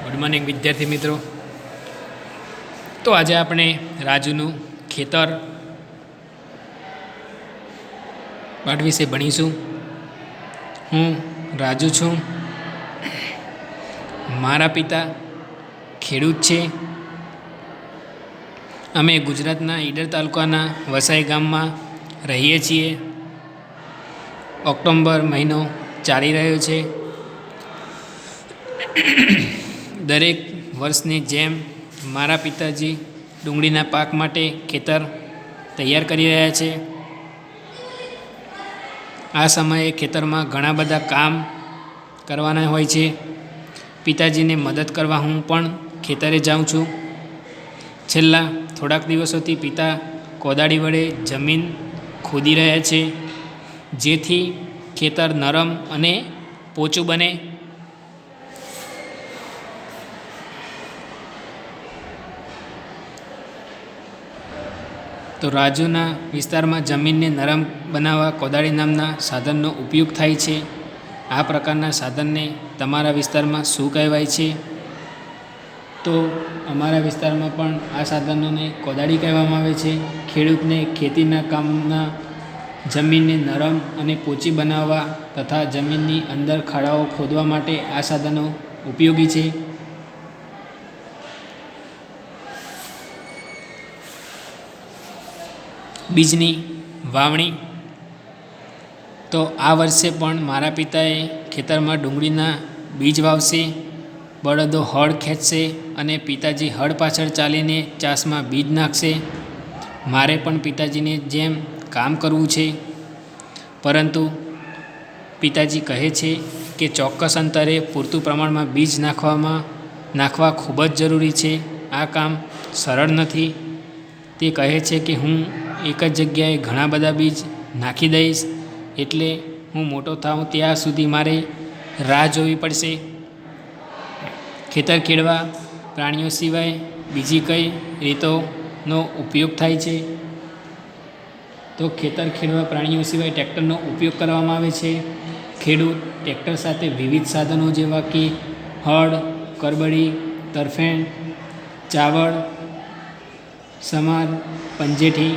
Good morning વિદ્યાર્થી મિત્રો. તો આજે આપણે રાજુનું ખેતર પાઠ વિશે ભણીશું. હું રાજુ છું. મારા પિતા ખેડૂત છે. અમે ગુજરાતના ઈડર તાલુકાના વસાઈ ગામમાં રહીએ છીએ. ઓક્ટોબર મહિનો ચાલી રહ્યો છે. દરેક વર્ષની જેમ મારા પિતાજી ડુંગળીના પાક માટે ખેતર તૈયાર કરી રહ્યા છે. આ સમયે ખેતરમાં ઘણા બધા કામ કરવાના હોય છે. પિતાજીને મદદ કરવા હું પણ ખેતરે જાઉં છું. છેલ્લા થોડાક દિવસોથી પિતા કોદાળી વડે જમીન ખોદી રહ્યા છે, જેથી ખેતર નરમ અને પોચું બને. તો રાજુના વિસ્તારમાં જમીનને નરમ બનાવવા કોદાળી નામના સાધનનો ઉપયોગ થાય છે. આ પ્રકારના સાધનને તમારા વિસ્તારમાં શું કહેવાય છે? તો અમારા વિસ્તારમાં પણ આ સાધનોને કોદાળી કહેવામાં આવે છે. ખેડૂતને ખેતીના કામના જમીનને નરમ અને પોચી બનાવવા તથા જમીનની અંદર ખાડાઓ ખોદવા માટે આ સાધનો ઉપયોગી છે. બીજની વાવણી. તો આ વર્ષે પણ મારા પિતાએ ખેતરમાં ડુંગળીના બીજ વાવશે. બળદો હળ ખેંચશે અને પિતાજી હળ પાછળ ચાલીને ચાસમાં બીજ નાખશે. મારે પણ પિતાજીને જેમ કામ કરવું છે, પરંતુ પિતાજી કહે છે કે ચોક્કસ અંતરે પૂરતું પ્રમાણમાં બીજ નાખવા ખૂબ જ જરૂરી છે. આ કામ સરળ નથી. તે કહે છે કે હું એક જ જગ્યાએ ઘણા બધા બીજ નાખી દઈશ, એટલે હું મોટો થાઉં ત્યાં સુધી મારે રાહ જોવી પડશે. ખેતર ખેડવા પ્રાણીઓ સિવાય બીજી કઈ રીતોનો ઉપયોગ થાય છે? તો ખેતર ખેડવા પ્રાણીઓ સિવાય ટ્રેક્ટરનો ઉપયોગ કરવામાં આવે છે. ખેડૂત ટ્રેક્ટર સાથે વિવિધ સાધનો જેવા કે હળ, કરબડી, તરફેણ, ચાવડ, સમાર, પંજેઠી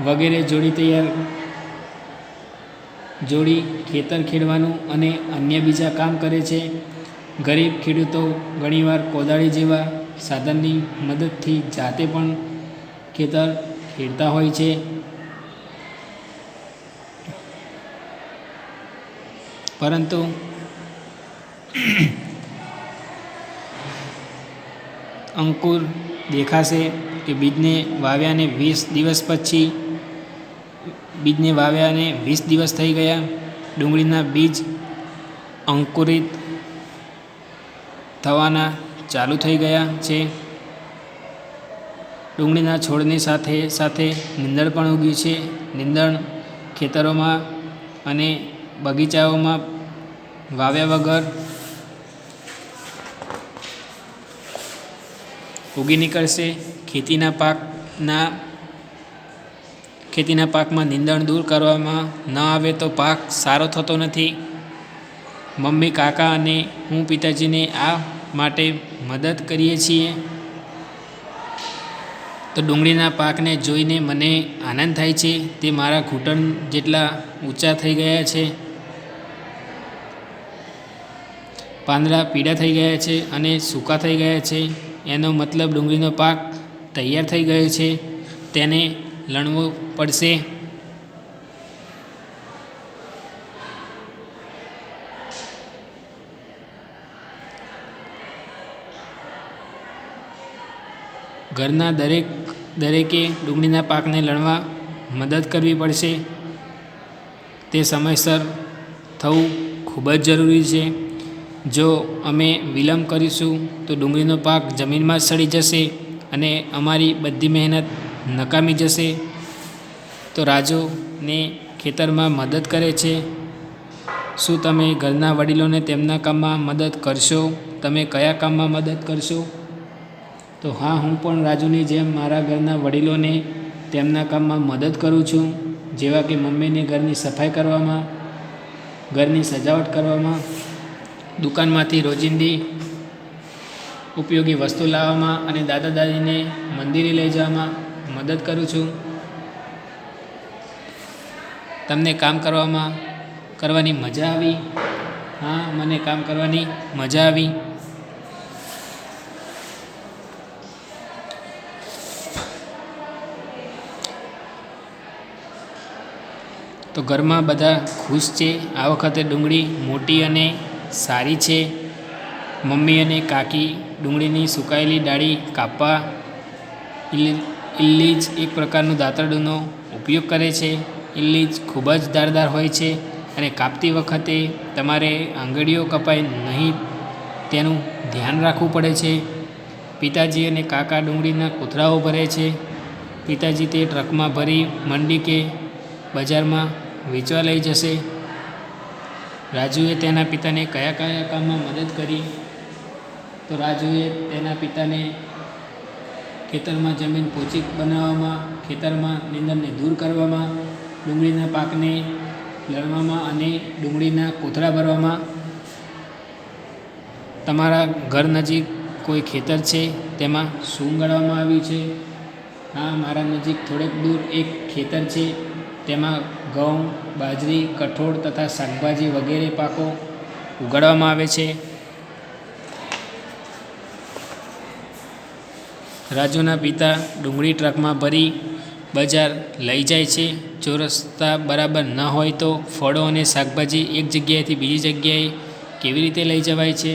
વગેરે જોડી ખેતર ખેડવાનું અને અન્ય બીજા કામ કરે છે. ગરીબ ખેડૂતો ઘણીવાર કોદાળી જેવા સાધનની મદદથી જાતે પણ ખેતર ખેડતા હોય છે. પરંતુ અંકુર દેખાશે કે બીજને વાવ્યાને 20 દિવસ થઈ ગયા. ડુંગળીના બીજ અંકુરિત થવાના ચાલુ થઈ ગયા છે. ડુંગળીના છોડની સાથે સાથે નીંદણ પણ ઉગ્યું છે. નીંદણ ખેતરોમાં અને બગીચાઓમાં વાવ્યા વગર ઉગી નીકળશે. ખેતીના પાકમાં નીંદણ દૂર કરવામાં ન આવે તો પાક સારો થતો નથી. મમ્મી, કાકા અને હું પિતાજીને આ માટે મદદ કરીએ છીએ. તો ડુંગળીના પાકને જોઈને મને આનંદ થાય છે. તે મારા ઘૂંટણ જેટલા ઊંચા થઈ ગયા છે. પાંદડા પીળા થઈ ગયા છે અને સૂકા થઈ ગયા છે. એનો મતલબ ડુંગળીનો પાક તૈયાર થઈ ગયો છે. તેને લણવો પડશે. ઘરના દરેકે ડુંગળીના પાકને લણવા મદદ કરવી પડશે. તે સમયસર થવું ખૂબ જ જરૂરી છે. જો અમે વિલંબ કરીશું તો ડુંગળીનો પાક જમીનમાં જ સડી જશે અને અમારી બધી મહેનત નકામી જશે. તો રાજુને ખેતરમાં મદદ કરે છે. શું તમે ઘરના વડીલોને તેમના કામમાં મદદ કરશો? તમે કયા કામમાં મદદ કરશો? તો હા, હું પણ રાજુની જેમ મારા ઘરના વડીલોને તેમના કામમાં મદદ કરું છું. જેવા કે મમ્મીને ઘરની સફાઈ કરવામાં, ઘરની સજાવટ કરવામાં, દુકાનમાંથી રોજિંદી ઉપયોગી વસ્તુ લાવવામાં અને દાદા દાદીને મંદિરે લઈ જવામાં મદદ કરું છું. તમને કામ કરવાની મજા આવી? હા, મને કામ કરવાની મજા આવી. તો ઘરમાં બધા ખુશ છે. આ વખતે ડુંગળી મોટી અને સારી છે. મમ્મી અને કાકી ડુંગળીની સુકાયેલી ડાળી કાપવા ઇલ્લીજ એક પ્રકારનું દાંતરડુંનો ઉપયોગ કરે છે. ઇલ્લીજ ખૂબ જ ધારદાર હોય છે અને કાપતી વખતે તમારે આંગળીઓ કપાય નહીં તેનું ધ્યાન રાખવું પડે છે. પિતાજી અને કાકા ડુંગળીના કોથળાઓ ભરે છે. પિતાજી તે ટ્રકમાં ભરી મંડી કે બજારમાં વેચવા લઈ જશે. રાજુએ તેના પિતાને કયા કયા કામમાં મદદ કરી? તો રાજુએ તેના પિતાને ખેતરમાં જમીન પોચી બનાવવામાં, ખેતરમાં નીંદણને દૂર કરવામાં, ડુંગળીના પાકને લણવામાં અને ડુંગળીના કોથળા ભરવામાં. તમારા ઘર નજીક કોઈ ખેતર છે તેમાં શું ગાળવામાં આવ્યું છે? હા, મારા નજીક થોડેક દૂર એક ખેતર છે. તેમાં ઘઉં, બાજરી, કઠોળ તથા શાકભાજી વગેરે પાકો ઉગાડવામાં આવે છે. રાજુના પિતા ડુંગળી ટ્રકમાં ભરી બજાર લઈ જાય છે. જો રસ્તા બરાબર ન હોય તો ફળો અને શાકભાજી એક જગ્યાએથી બીજી જગ્યાએ કેવી રીતે લઈ જવાય છે?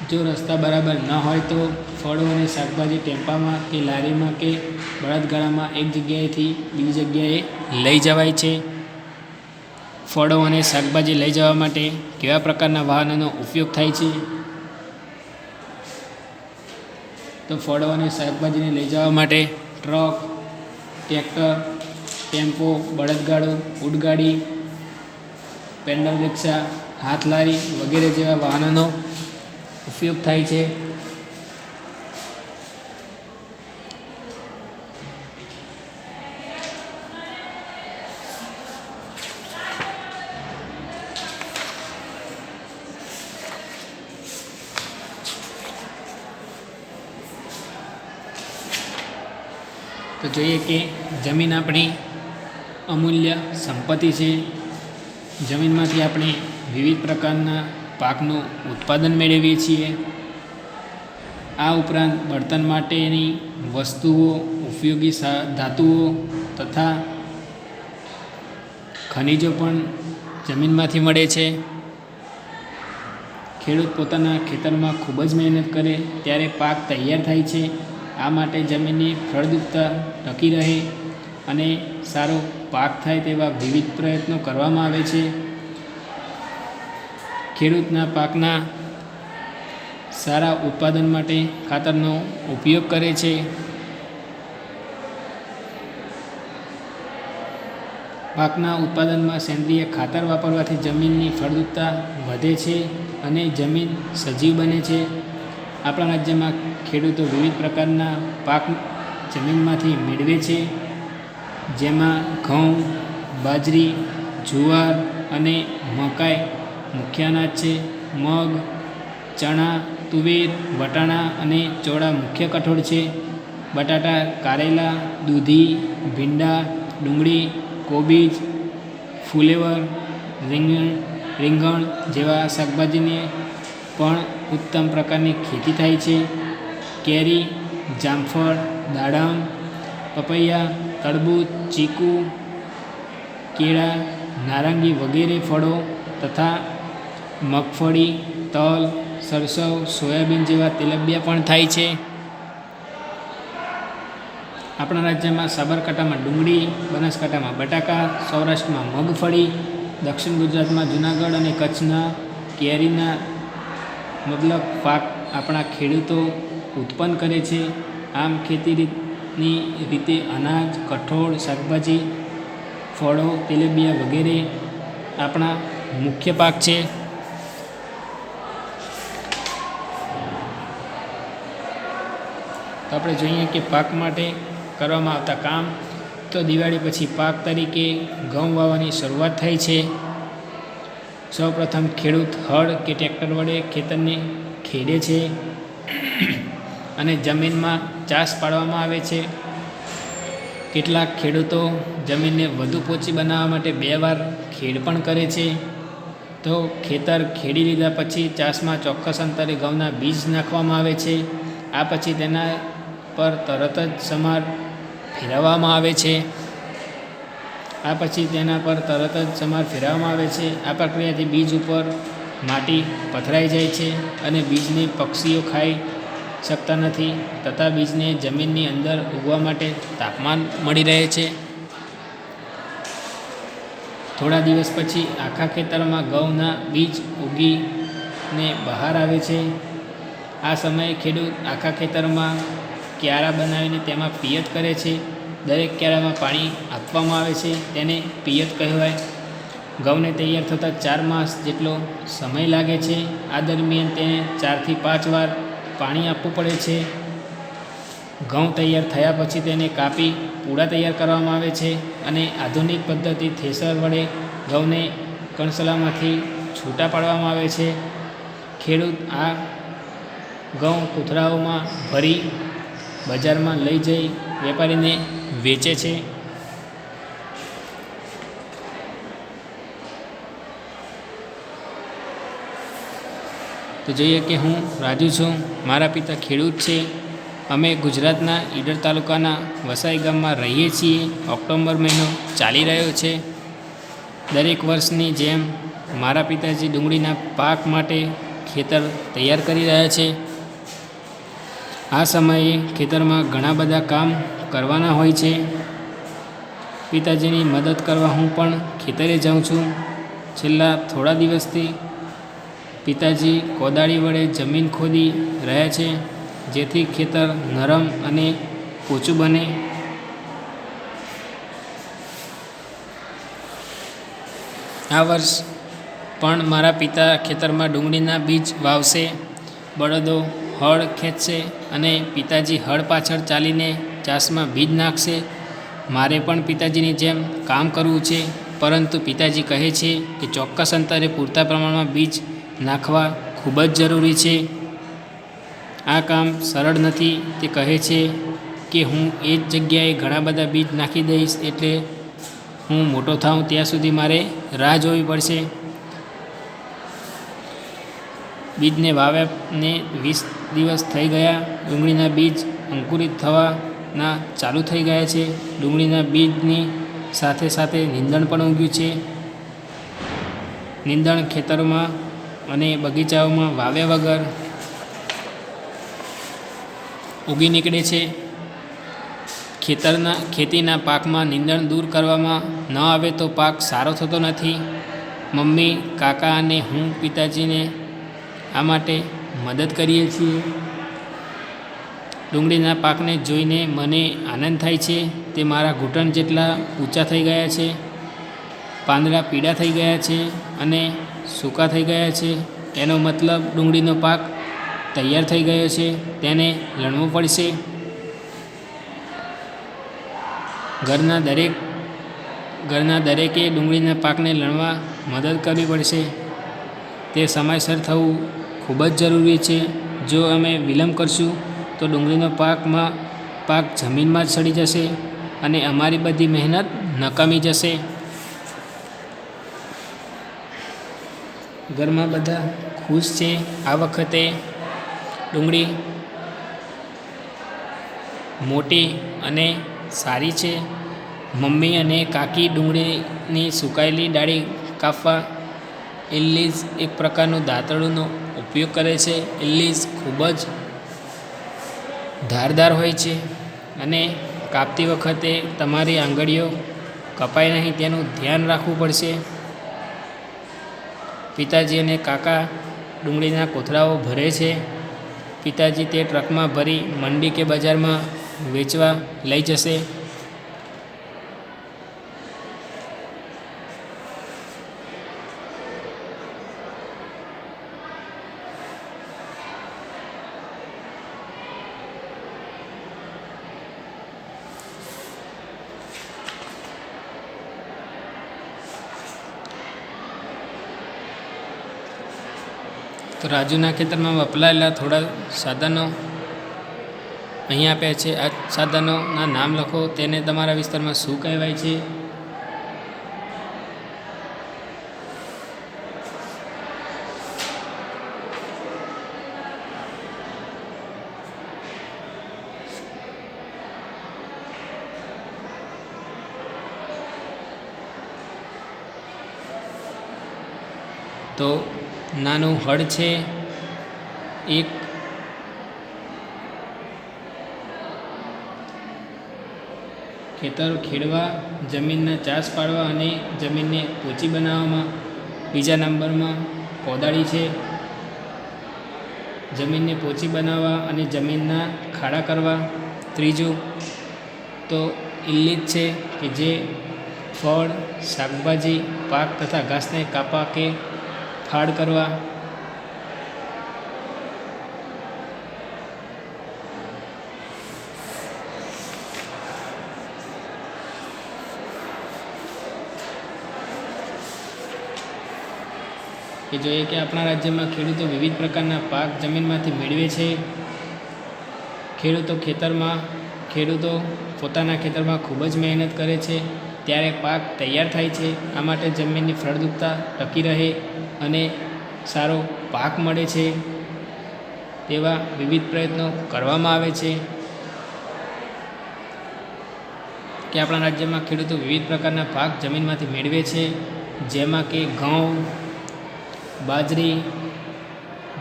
જો રસ્તા બરાબર ન હોય તો ફળો અને શાકભાજી ટેમ્પામાં કે લારીમાં કે બળદગાડામાં એક જગ્યાએથી બીજી જગ્યાએ લઈ જવાય છે. ફળો અને શાકભાજી લઈ જવા માટે કેવા પ્રકારના વાહનોનો ઉપયોગ થાય છે? તો ફળો અને શાકભાજીને લઈ જવા માટે ટ્રક, ટ્રેક્ટર, ટેમ્પો, બળદગાડું, ઊંટગાડી, પેન્ડલ રિક્ષા, હાથલારી વગેરે જેવા વાહનોનો ઉપયોગ થાય છે. તો જોઈએ કે જમીન આપણી અમૂલ્ય સંપત્તિ છે. જમીનમાંથી આપણે વિવિધ પ્રકારના પાકનું ઉત્પાદન મેળવીએ છીએ. આ ઉપરાંત બળતણ માટેની વસ્તુઓ, ઉપયોગી ધાતુઓ તથા ખનિજો પણ જમીનમાંથી મળે છે. ખેડૂત પોતાના ખેતરમાં ખૂબ જ મહેનત કરે ત્યારે પાક તૈયાર થાય છે. આ માટે જમીનની ફળદ્રુપતા ટકી રહે અને સારો પાક થાય તેવા વિવિધ પ્રયત્નો કરવામાં આવે છે. ખેડૂતના પાકના સારા ઉત્પાદન માટે ખાતરનો ઉપયોગ કરે છે. પાકના ઉત્પાદનમાં સેન્દ્રિય ખાતર વાપરવાથી જમીનની ફળદ્રુપતા વધે છે અને જમીન સજીવ બને છે. આપણા રાજ્યમાં ખેડૂતો વિવિધ પ્રકારના પાક જમીનમાંથી મેળવે છે. જેમાં ઘઉં, બાજરી, જુવાર અને મકાઈ મુખ્ય અનાજ છે. મગ, ચણા, તુવેર, વટાણા અને ચોળા મુખ્ય કઠોળ છે. બટાટા, કારેલા, દૂધી, ભીંડા, ડુંગળી, કોબીજ, ફુલેવર, રીંગણ જેવા શાકભાજીને પણ ઉત્તમ પ્રકારની ખેતી થાય છે. કેરી, જામફળ, દાડમ, પપૈયા, તરબૂચ, ચીકુ, કેળા, નારંગી વગેરે ફળો તથા મગફળી, તલ, સરસવ, સોયાબીન જેવા તેલબિયા પણ થાય છે. આપણા રાજ્યમાં સાબરકાંઠામાં ડુંગળી, બનાસકાંઠામાં બટાકા, સૌરાષ્ટ્રમાં મગફળી, દક્ષિણ ગુજરાતમાં જુનાગઢ અને કચ્છના કેરીના મબલખ પાક આપણા ખેડૂતો ઉત્પન્ન કરે છે. આમ ખેતીની રીતે અનાજ, કઠોળ, શાકભાજી, ફળો, તેલીબિયાં વગેરે આપણા મુખ્ય પાક છે. તો આપણે જોઈએ કે પાક માટે કરવામાં આવતા કામ. તો દિવાળી પછી પાક તરીકે ઘઉં વાવવાની શરૂઆત થાય છે. સૌપ્રથમ ખેડૂત હળ કે ટ્રેક્ટર વડે ખેતરને ખેડે છે અને જમીનમાં ચાસ પાડવામાં આવે છે. કેટલાક ખેડૂતો જમીનને વધુ પોચી બનાવવા માટે 2 વાર ખેડ પણ કરે છે. તો ખેતર ખેડી લીધા પછી ચાસમાં ચોક્કસ અંતરે ઘઉંના બીજ નાખવામાં આવે છે. આ પછી તેના પર તરત જ સમાર ફેરવવામાં આવે છે. આ પ્રક્રિયાથી બીજ ઉપર માટી પથરાઈ જાય છે અને બીજને પક્ષીઓ ખાઈ શકતા નથી તથા બીજને જમીનની અંદર ઉગવા માટે તાપમાન મળી રહે છે. થોડા દિવસ પછી આખા ખેતરમાં ઘઉંના બીજ ઉગીને બહાર આવે છે. આ સમયે ખેડૂત આખા ખેતરમાં ક્યારા બનાવીને તેમાં પિયત કરે છે. દરેક ક્યારામાં પાણી આપવામાં આવે છે, તેને પિયત કહેવાય. ઘઉંને તૈયાર થતાં 4 માસ જેટલો સમય લાગે છે. આ દરમિયાન તેને 4 થી 5 વાર પાણી આપવું પડે છે. ઘઉં તૈયાર થયા પછી તેને કાપી પૂડા તૈયાર કરવામાં આવે છે અને આધુનિક પદ્ધતિ થ્રેસર વડે ઘઉંને કણસલામાંથી છૂટા પાડવામાં આવે છે. ખેડૂત આ ઘઉં કોથળાઓમાં ભરી બજારમાં લઈ જઈ વેપારીને વેચે છે. તો જોઈએ કે હું રાજુ છું. મારા પિતા ખેડૂત છે. અમે ગુજરાતના ઈડર તાલુકાના વસાઈ ગામમાં રહીએ છીએ. ઓક્ટોબર મહિનો ચાલી રહ્યો છે. દરેક વર્ષની જેમ મારા પિતાજી ડુંગળીના પાક માટે ખેતર તૈયાર કરી રહ્યા છે. આ સમયે ખેતરમાં ઘણા બધા કામ કરવાના હોય છે. પિતાજીની મદદ કરવા હું પણ ખેતરે જાઉં છું. છેલ્લા થોડા દિવસથી પિતાજી કોદાળી વડે જમીન ખોદી રહ્યા છે, જેથી ખેતર નરમ અને પોચું બને. આ વર્ષ પણ મારા પિતા ખેતરમાં ડુંગળીના બીજ વાવશે. બળદો હળ ખેંચશે અને પિતાજી હળ પાછળ ચાલીને ચાસમાં બીજ નાખશે. મારે પણ પિતાજીની જેમ કામ કરવું છે, પરંતુ પિતાજી કહે છે કે ચોક્કસ અંતરે પૂરતા પ્રમાણમાં બીજ નાખવા ખૂબ જ જરૂરી છે. આ કામ સરળ નથી. તે કહે છે કે હું એ જ જગ્યાએ ઘણા બધા બીજ નાખી દઈશ, એટલે હું મોટો થાઉં ત્યાં સુધી મારે રાહ જોવી પડશે. બીજને વાવ્યાને 20 દિવસ થઈ ગયા. ડુંગળીના બીજ અંકુરિત થવાના ચાલુ થઈ ગયા છે. ડુંગળીના બીજની સાથે સાથે નીંદણ પણ ઉગ્યું છે. નીંદણ ખેતરોમાં અને બગીચાઓમાં વાવ્યા વગર ઉગી નીકળે છે. ખેતીના પાકમાં નીંદણ દૂર કરવામાં ન આવે તો પાક સારો થતો નથી. મમ્મી, કાકા અને હું પિતાજીને આ માટે મદદ કરીએ છીએ. ડુંગળીના પાકને જોઈને મને આનંદ થાય છે. તે મારા ઘૂંટણ જેટલા ઊંચા થઈ ગયા છે. પાંદડા પીળા થઈ ગયા છે અને સૂકા થઈ ગયા છે. એનો મતલબ ડુંગળીનો પાક તૈયાર થઈ ગયો છે. તેને લણવું પડશે. ઘરના દરેકે ડુંગળીના પાકને લણવા મદદ કરવી પડશે. તે સમયસર થવું ખૂબ જ જરૂરી છે. જો અમે વિલંબ કરશું તો ડુંગળીનો પાક જમીનમાં જ સડી જશે અને અમારી બધી મહેનત નકામી જશે. ઘરમાં બધા ખુશ છે. આ વખતે ડુંગળી મોટી અને સારી છે. મમ્મી અને કાકી ડુંગળીની સુકાયેલી ડાળી કાપવા ઇલ્લીઝ એક પ્રકારનું દાંતરડુંનો ઉપયોગ કરે છે. ઇલ્લીઝ ખૂબ જ ધારદાર હોય છે અને કાપતી વખતે તમારી આંગળીઓ કપાય નહીં તેનું ધ્યાન રાખવું પડશે. પિતાજી અને કાકા ડુંગળીના કોથળાઓ ભરે છે. પિતાજી તે ટ્રકમાં ભરી મંડી કે બજારમાં વેચવા લઈ જશે. તો રાજુના ખેતરમાં વપરાયેલા થોડા સાધનો અહીં આપ્યા છે. આ સાધનોના નામ લખો. તેને તમારા વિસ્તારમાં શું કહેવાય છે? તો નાનું હળ છે, એક ખેતર ખેડવા, જમીનના ચાસ પાડવા અને જમીનને પોચી બનાવવામાં. બીજા નંબરમાં કોદાળી છે, જમીનને પોચી બનાવવા અને જમીનના ખાડા કરવા. ત્રીજું તો ઇલ્લીચ છે કે જે ફળ, શાકભાજી, પાક તથા ઘાસને કાપવા કે ફાડ કરવા. કે જોઈએ કે આપણા રાજ્યમાં ખેડૂતો વિવિધ પ્રકારના પાક જમીનમાંથી મેળવે છે. ખેડૂતો પોતાના ખેતરમાં ખૂબ જ મહેનત કરે છે, ત્યારે પાક તૈયાર થાય છે. આ માટે જમીનની ફળદ્રુપતા ટકી રહે અને સારો પાક મળે છે તેવા વિવિધ પ્રયત્નો કરવામાં આવે છે. કે આપણા રાજ્યમાં ખેડૂતો વિવિધ પ્રકારના પાક જમીનમાંથી મેળવે છે, જેમાં કે ઘઉં, બાજરી,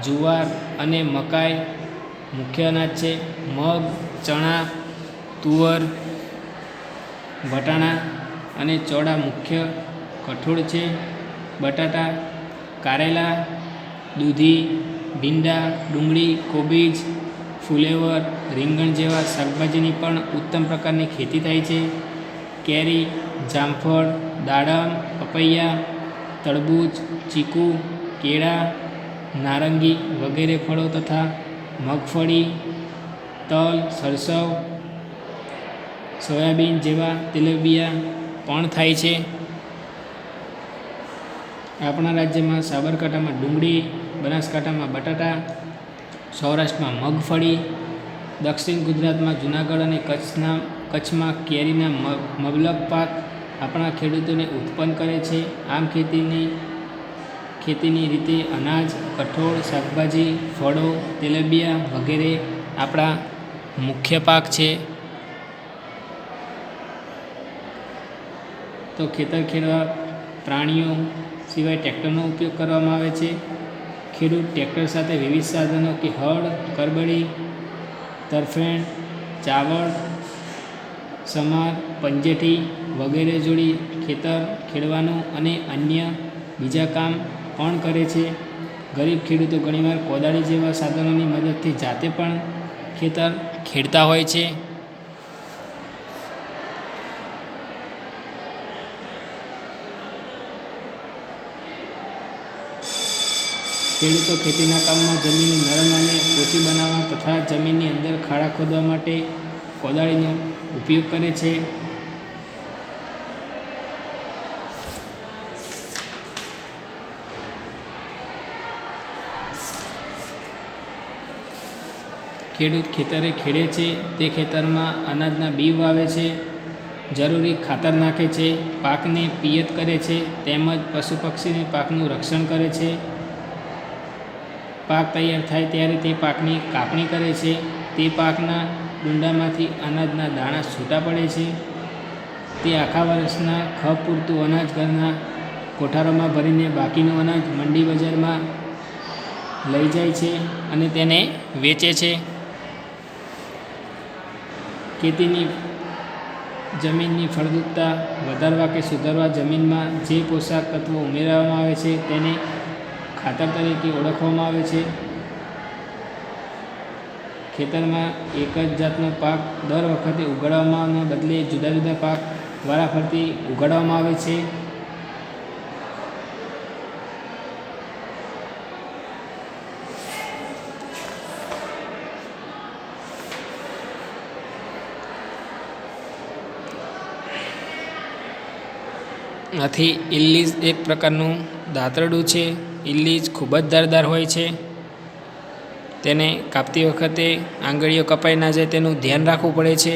જુવાર અને મકાઈ મુખ્ય અનાજ છે. મગ, ચણા, તુવર, વટાણા અને ચોળા મુખ્ય કઠોળ છે. બટાટા, કારેલા, દૂધી, ભીંડા, ડુંગળી, કોબીજ, ફુલેવર, રીંગણ જેવા શાકભાજીની પણ ઉત્તમ પ્રકારની ખેતી થાય છે. કેરી, જામફળ, દાડમ, પપૈયા, તરબૂચ, ચીકુ, કેળા, નારંગી વગેરે ફળો તથા મગફળી, તલ, સરસવ, સોયાબીન જેવા તેલીબિયાં પણ થાય છે. આપણા રાજ્યમાં સાબરકાંઠામાં ડુંગળી, બનાસકાંઠામાં બટાટા, સૌરાષ્ટ્રમાં મગફળી, દક્ષિણ ગુજરાતમાં જુનાગઢ અને કચ્છમાં કેરીના મબલખ પાક આપણા ખેડૂતોને ઉત્પન્ન કરે છે. આમ ખેતીની રીતે અનાજ, કઠોળ, શાકભાજી, ફળો, તેલીબિયાં વગેરે આપણા મુખ્ય પાક છે. તો ખેતર ખેડવા પ્રાણીઓ સિવાય ટ્રેક્ટરનો ઉપયોગ કરવામાં આવે છે. ખેડૂત ટ્રેક્ટર સાથે વિવિધ સાધનો કે હળ, કરબડી, તરફેણ, ચાવડ, સમાર, પંજેઠી વગેરે જોડી ખેતર ખેડવાનું અને અન્ય બીજા કામ પણ કરે છે. ગરીબ ખેડૂતો ઘણીવાર કોદાળી જેવા સાધનોની મદદથી જાતે પણ ખેતર ખેડતા હોય છે. ખેડૂતો ખેતીના કામમાં જમીન નરમ અને પોચી બનાવવા તથા જમીનની અંદર ખાડા ખોદવા માટે કોદાળીનો ઉપયોગ કરે છે. ખેડૂત ખેતરે ખેડે છે તે ખેતરમાં અનાજના બી વાવે છે, જરૂરી ખાતર નાખે છે, પાકને પિયત કરે છે તેમજ પશુ પક્ષીને પાકનું રક્ષણ કરે છે. પાક તૈયાર થાય ત્યારે તે પાકની કાપણી કરે છે. તે પાકના ડૂંડામાંથી અનાજના દાણા છૂટા પડે છે. તે આખા વર્ષના ખપ પૂરતું અનાજ ઘરના કોઠારોમાં ભરીને બાકીનું અનાજ મંડી બજારમાં લઈ જાય છે અને તેને વેચે છે. ખેતીની જમીનની ફળદ્રુપતા વધારવા કે સુધારવા જમીનમાં જે પોષક તત્વો ઉમેરવામાં આવે છે તેને ખાતર તરીકે ઓળખવામાં આવે છે. ખેતરમાં એક જ જાતનો પાક દર વખતે ઉગાડવાના બદલે જુદા જુદા પાક વારાફરતી ઉગાડવામાં આવે છે. આથી ઇલ્લીચ એક પ્રકારનું દાંતરડું છે. ઇલ્લીચ ખૂબ જ ધારદાર હોય છે. તેને કાપતી વખતે આંગળીઓ કપાઈ ના જાય તેનું ધ્યાન રાખવું પડે છે